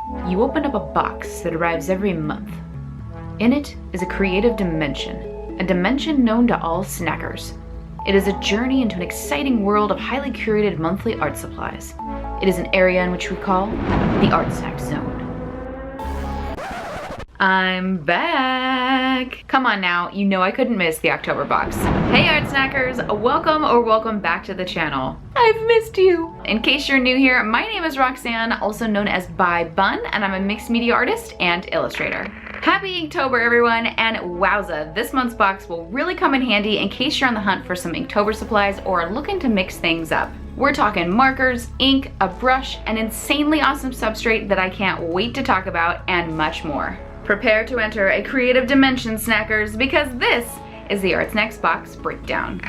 You open up a box that arrives every month. In it is a creative dimension, a dimension known to all snackers. It is a journey into an exciting world of highly curated monthly art supplies. It is an area in which we call the ArtSnacks Zone. I'm back! Come on now, you know I couldn't miss the October box. Hey Art Snackers, welcome back to the channel. I've missed you! In case you're new here, my name is Roxanne, also known as By Bun, and I'm a mixed media artist and illustrator. Happy Inktober everyone, and wowza, this month's box will really come in handy in case you're on the hunt for some Inktober supplies or are looking to mix things up. We're talking markers, ink, a brush, an insanely awesome substrate that I can't wait to talk about, and much more. Prepare to enter a creative dimension, snackers, because this is the ArtSnacks box breakdown.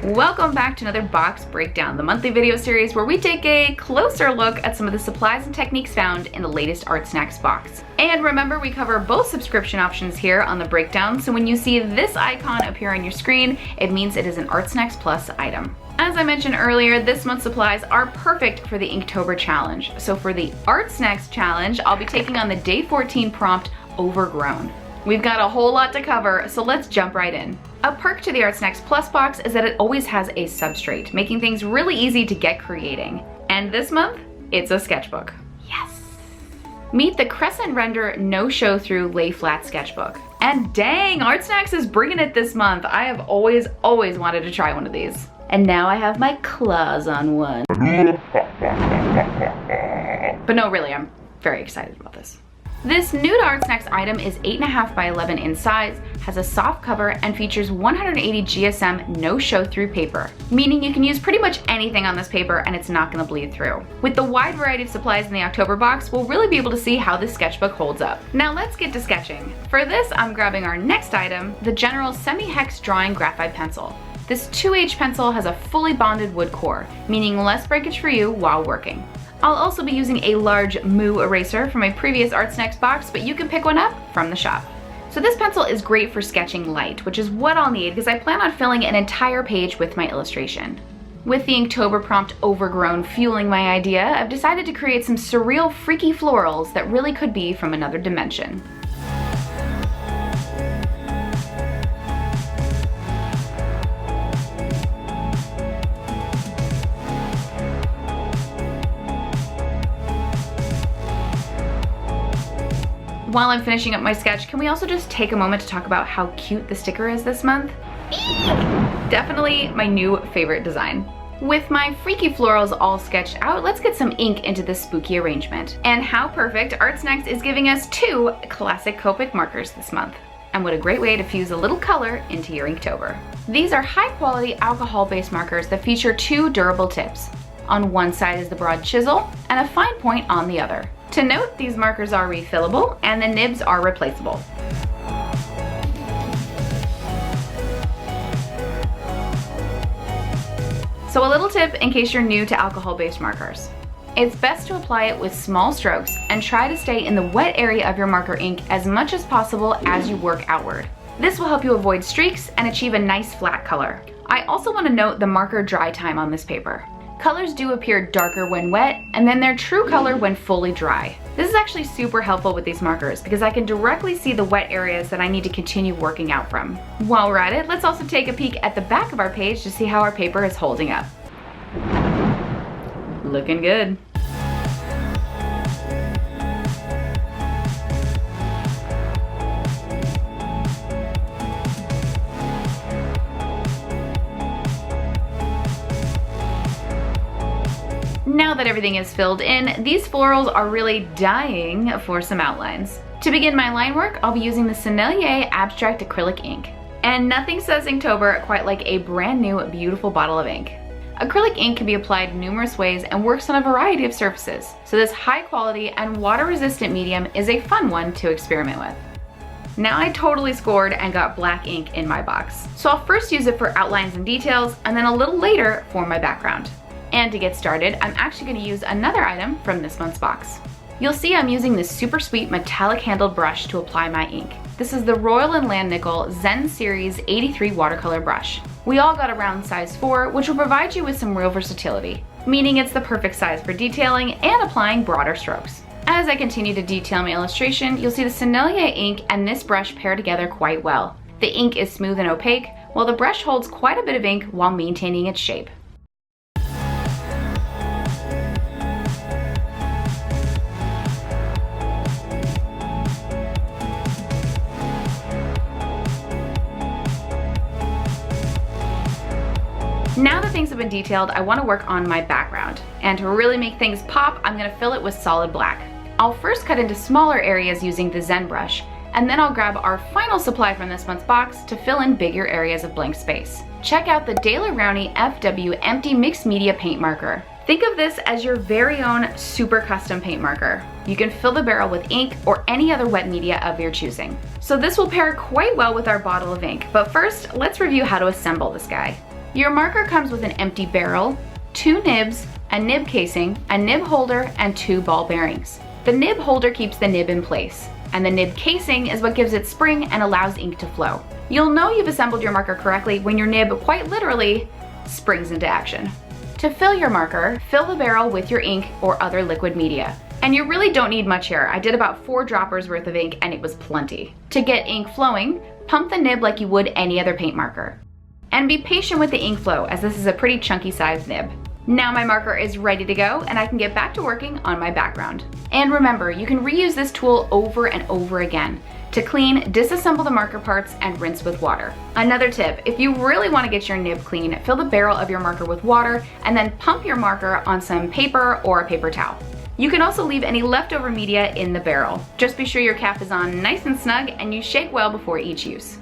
Welcome back to another box breakdown, the monthly video series where we take a closer look at some of the supplies and techniques found in the latest ArtSnacks box. And remember, we cover both subscription options here on the breakdown, so when you see this icon appear on your screen, it means it is an ArtSnacks Plus item. As I mentioned earlier, this month's supplies are perfect for the Inktober challenge. So for the ArtSnacks challenge, I'll be taking on the day 14 prompt, Overgrown. We've got a whole lot to cover, so let's jump right in. A perk to the ArtSnacks Plus box is that it always has a substrate, making things really easy to get creating. And this month, it's a sketchbook. Yes! Meet the Crescent Render No Show Through Lay Flat sketchbook. And dang, ArtSnacks is bringing it this month. I have always wanted to try one of these. And now I have my claws on one. But no, really, I'm very excited about this. This new to ArtSnacks item is 8.5 by 11 in size, has a soft cover, and features 180 GSM no show-through paper, meaning you can use pretty much anything on this paper and it's not gonna bleed through. With the wide variety of supplies in the October box, we'll really be able to see how this sketchbook holds up. Now let's get to sketching. For this, I'm grabbing our next item, the General Semi-Hex Drawing Graphite Pencil. This 2H pencil has a fully bonded wood core, meaning less breakage for you while working. I'll also be using a large Moo eraser from a previous ArtSnacks box, but you can pick one up from the shop. So this pencil is great for sketching light, which is what I'll need because I plan on filling an entire page with my illustration. With the Inktober prompt Overgrown fueling my idea, I've decided to create some surreal, freaky florals that really could be from another dimension. While I'm finishing up my sketch, can we also just take a moment to talk about how cute the sticker is this month? Eek! Definitely my new favorite design. With my freaky florals all sketched out, let's get some ink into this spooky arrangement. And how perfect, ArtSnacks is giving us 2 classic Copic markers this month. And what a great way to fuse a little color into your Inktober. These are high quality alcohol-based markers that feature 2 durable tips. On one side is the broad chisel and a fine point on the other. To note, these markers are refillable and the nibs are replaceable. So a little tip in case you're new to alcohol-based markers. It's best to apply it with small strokes and try to stay in the wet area of your marker ink as much as possible as you work outward. This will help you avoid streaks and achieve a nice flat color. I also want to note the marker dry time on this paper. Colors do appear darker when wet, and then their true color when fully dry. This is actually super helpful with these markers because I can directly see the wet areas that I need to continue working out from. While we're at it, let's also take a peek at the back of our page to see how our paper is holding up. Looking good. Now that everything is filled in, these florals are really dying for some outlines. To begin my line work, I'll be using the Sennelier Abstract Acrylic ink. And nothing says Inktober quite like a brand new, beautiful bottle of ink. Acrylic ink can be applied numerous ways and works on a variety of surfaces, so this high quality and water resistant medium is a fun one to experiment with. Now I totally scored and got black ink in my box. So I'll first use it for outlines and details, and then a little later for my background. And to get started, I'm actually going to use another item from this month's box. You'll see I'm using this super sweet metallic handled brush to apply my ink. This is the Royal & Langnickel Zen Series 83 watercolor brush. We all got a round size 4, which will provide you with some real versatility, meaning it's the perfect size for detailing and applying broader strokes. As I continue to detail my illustration, you'll see the Sennelier ink and this brush pair together quite well. The ink is smooth and opaque, while the brush holds quite a bit of ink while maintaining its shape. Now that things have been detailed, I want to work on my background. And to really make things pop, I'm going to fill it with solid black. I'll first cut into smaller areas using the Zen brush, and then I'll grab our final supply from this month's box to fill in bigger areas of blank space. Check out the Daler-Rowney FW Empty Mixed Media Paint Marker. Think of this as your very own super custom paint marker. You can fill the barrel with ink or any other wet media of your choosing. So this will pair quite well with our bottle of ink, but first, let's review how to assemble this guy. Your marker comes with an empty barrel, 2 nibs, a nib casing, a nib holder, and 2 ball bearings. The nib holder keeps the nib in place, and the nib casing is what gives it spring and allows ink to flow. You'll know you've assembled your marker correctly when your nib quite literally springs into action. To fill your marker, fill the barrel with your ink or other liquid media. And you really don't need much here. I did about 4 droppers worth of ink and it was plenty. To get ink flowing, pump the nib like you would any other paint marker. And be patient with the ink flow, as this is a pretty chunky sized nib. Now my marker is ready to go and I can get back to working on my background. And remember, you can reuse this tool over and over again. To clean, disassemble the marker parts and rinse with water. Another tip, if you really want to get your nib clean, fill the barrel of your marker with water and then pump your marker on some paper or a paper towel. You can also leave any leftover media in the barrel. Just be sure your cap is on nice and snug and you shake well before each use.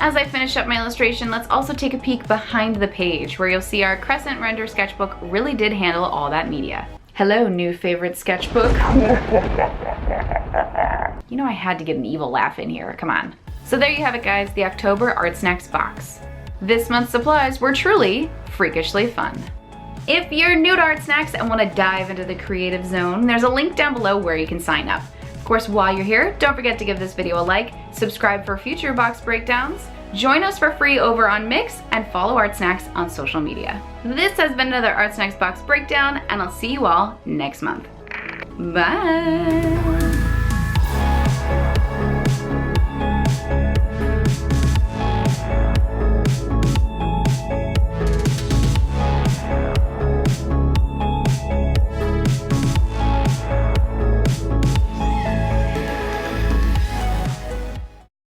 As I finish up my illustration, let's also take a peek behind the page where you'll see our Crescent Render sketchbook really did handle all that media. Hello, new favorite sketchbook. You know I had to get an evil laugh in here, come on. So there you have it guys, the October ArtSnacks box. This month's supplies were truly freakishly fun. If you're new to ArtSnacks and want to dive into the creative zone, there's a link down below where you can sign up. Of course, while you're here, don't forget to give this video a like, subscribe for future box breakdowns, join us for free over on Mix, and follow ArtSnacks on social media. This has been another ArtSnacks box breakdown, and I'll see you all next month. Bye!